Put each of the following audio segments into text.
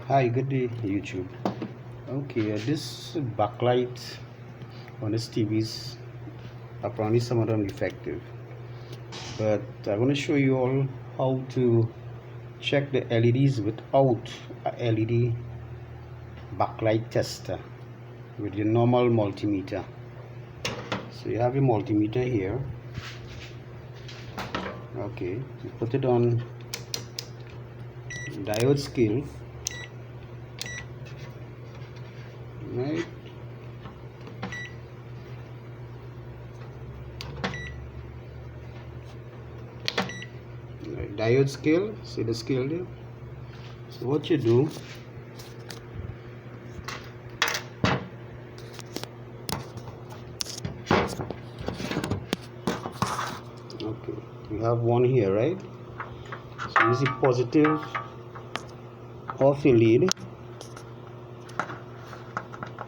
Hi, good day, YouTube. Okay, this backlight on this TVs, apparently some of them defective, but I want to show you all how to check the LEDs without a LED backlight tester with your normal multimeter. So you have your multimeter here. Okay, you put it on diode scale, right? Diode scale, see the scale there? So what you do, okay, you have one here, right? So use the positive of your lead.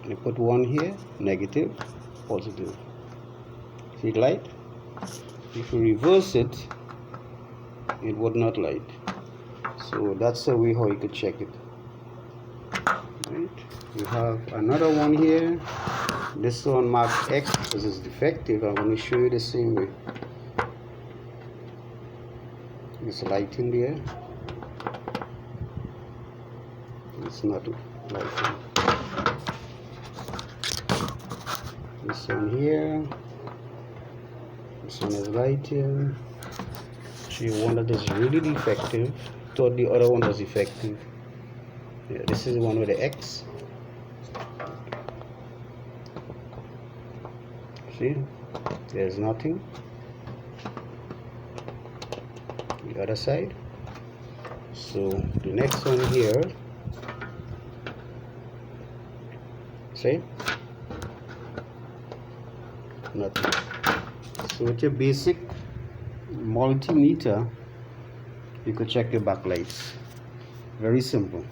You put one here, negative, positive. See it light? If you reverse it, it would not light. So that's the way how you could check it. Right? You have another one here. This one marked X because it's defective. I'm going to show you the same way. It's light in there. It's not lighting. This one here. This one is lighting. So you one that is really defective. Thought the other one was effective. Yeah, this is the one with the X. See, there's nothing. The other side. So the next one here, see, nothing. So with your basic multimeter, you could check your backlights. Very simple.